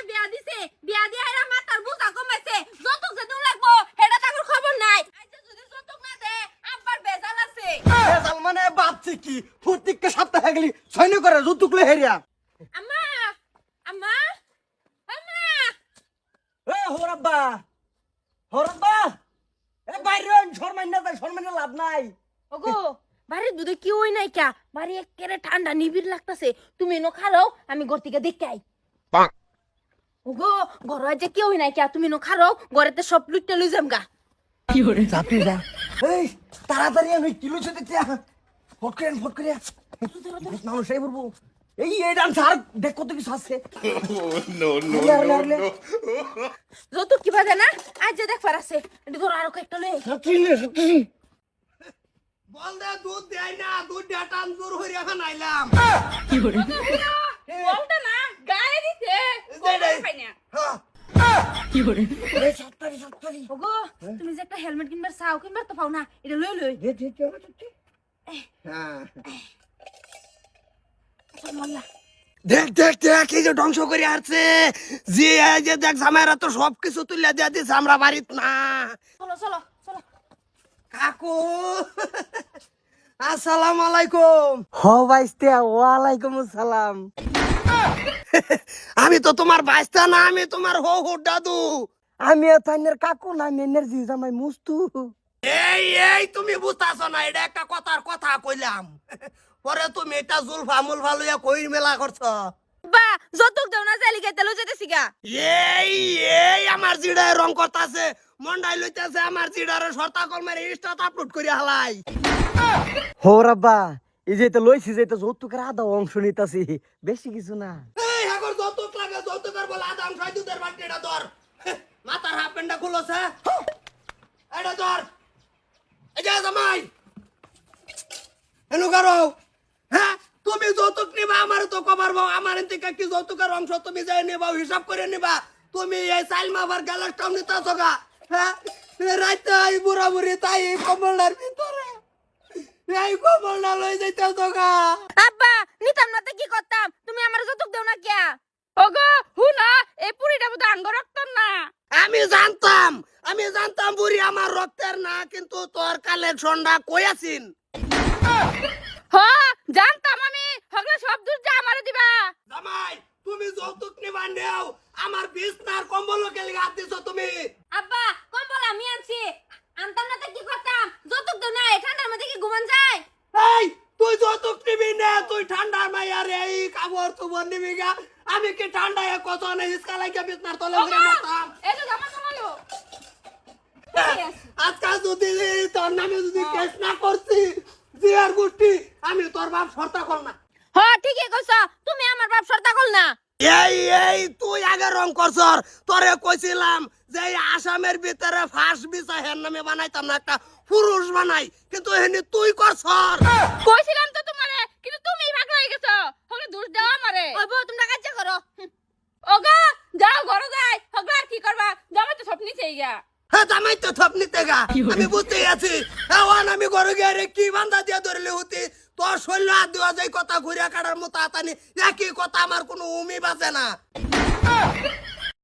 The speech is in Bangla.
বিয়া দিছে বিয়া দিয়া এরা মাথার বুঝা কমাইছে যতক যে দিন লাগবো হেডা তাকর খবর নাই আইছে যদি যতক না দে আব্বার বেজাল আছে বেজাল মানে বাচ্চি কি প্রত্যেকটা সপ্তাহে গেলি সৈন্য করে যুতুকলে হেরিয়া আম্মা আম্মা আম্মা এ হরাব্বা হরাব্বা এ বাইরে শর্মাইনা যায় শর্মাইনা লাভ নাই ওগো বাড়ির দুধে কি হই নাই কা বাড়ি একেবারে ঠান্ডা নিবিড় লাগতাছে তুমি এনো খারাও আমি ঘর থেকে দেখে আই ওগো ঘর যে কি হই নাই কা তুমি এনো খারাও ঘরেতে সব লুটতে লই যাম গা কি হরে যাতে যা এই তাড়াতাড়ি আমি কিলো ছুটে যা ফট করে মানুষ এই বলবো এই ডান স্যার দেখ কত কিছু আছে নো যত কি বাজে না আজ যে দেখ পারাছে এটি ধর আরো কয়েকটা লই সত্যি বল দে দুধ দেয় না দুধ ডাটান জোর হইরা খানাইলাম কি হরে বলটা না গায়ে দিতে পাই না কি হরে এই সত্তরি ওগো তুমি যে একটা হেলমেট কিনবার চাও কিনবার তো পাও না এটা লই লই দে হ্যাঁ মাল্লা দেখ এই যে ধ্বংস করে আসছে যে এই যে দেখ জামাইরা তো সবকিছু তুলে দিয়ে দিছে আমরা বাড়িত না চলো চলো চলো কাকু আসসালামু আলাইকুম হো ভাইস্তে ওয়ালাইকুম আসসালাম আমি তো তোমার ভাইস্তা না আমি তোমার হো দাদু আমি তাইনের কাকু না মেনের জি জামাই মুস্তু এই তুমি বুঝতাছো না এটা একটা কথার কথা কইলাম পরে তুমি এটা জুলফা মুলফা লইয়া কই মেলা করছো বা যতক দেও না জালি গাইতে লই যেতেছি গা এই আমার জিডায় রং করতাছে মন্ডাই লইতাছে আমার জিডারে শর্তা কল মারি ইনস্টাতে আপলোড করি হালাই হো রাব্বা এই যে তো লইছি যে তো যৌতুকের আধা অংশ নিতাছি বেশি কিছু না এই হাগর যৌতুক লাগে যৌতুকের বলে আধা অংশ দুধের বাটিটা ধর মাথার হাফ প্যান্টটা খুলছে এটা ধর এই যে জামাই এনু করো হ্যাঁ তুমি যৌতুক নিবা আমার তো কবার বাও আমার থেকে কি যৌতুকের অংশ তুমি যাই নিবা হিসাব করে নিবা তুমি এই সাইল মাবার গ্যালাসটাও নিতাছো গা হ্যাঁ রাইতে এই বুড়া বুড়ি তাই কমলার ভিতরে এই কমলটা লই যাইতাছো গা আব্বা নিতাম না তো কি করতাম তুমি আমার যতক দেও না কিয়া ওগো হুনা এই পুরিটা বুদা আঙ্গ রক্তর না আমি জানতাম বুড়ি আমার রক্তের না কিন্তু তোর কালেকশনটা কই আছিন হ জানতাম আমি হগলে সব দূর যা আমারে দিবা জামাই তুমি যৌতুক নিবা নেও আমার বিছনার কম্বল কেলে হাত দিছো তুমি আব্বা কম্বল আমি আনছি আনতাম না তো কি করতাম যতক দেও না এই ঠান্ডার মধ্যে কি ঘুমান যায় এই তুই যৌতুক নিবি না তুই ঠান্ডার মাইয়ার এই কাপড় তুবর নিবি গা আমি কি ঠান্ডায় কত না হিসকা লাগে বিছনার তলে উড়ে মারতাম এই তো জামা কামালো আজকাল যদি তোর নামে যদি কেস না করছি জিয়ার গোষ্ঠী আমি তোর বাপ শর্তা কল না হ ঠিকই কইছ তুমি আমার বাপ সর্তা কল না এই তুই আগে রং করছর তোরে কইছিলাম যে এই আসামের ভিতরে ফাঁস বিচা হের নামে বানাইতাম না একটা পুরুষ বানাই কিন্তু এখানে তুই করছর কইছিলাম তো তোমারে কিন্তু তুমি পাগল হয়ে গেছো হগলে দোষ দাও আমারে ওই বউ তোমরা কাজ করো ওগো যাও ঘরে যাই হগলে আর কি করবা জামাই তো স্বপ্নি চাই গা হ্যাঁ জামাই তো থপ নিতে গা আমি বুঝতে আছি এখন আমি ঘরে গিয়ে রে কি বান্ধা দিয়ে ধরলে হতি তোর শরীর হাত দেওয়া যায় কথা ঘুরিয়া কাটার মতো আতানি একই কথা আমার কোনো উমি বাজে না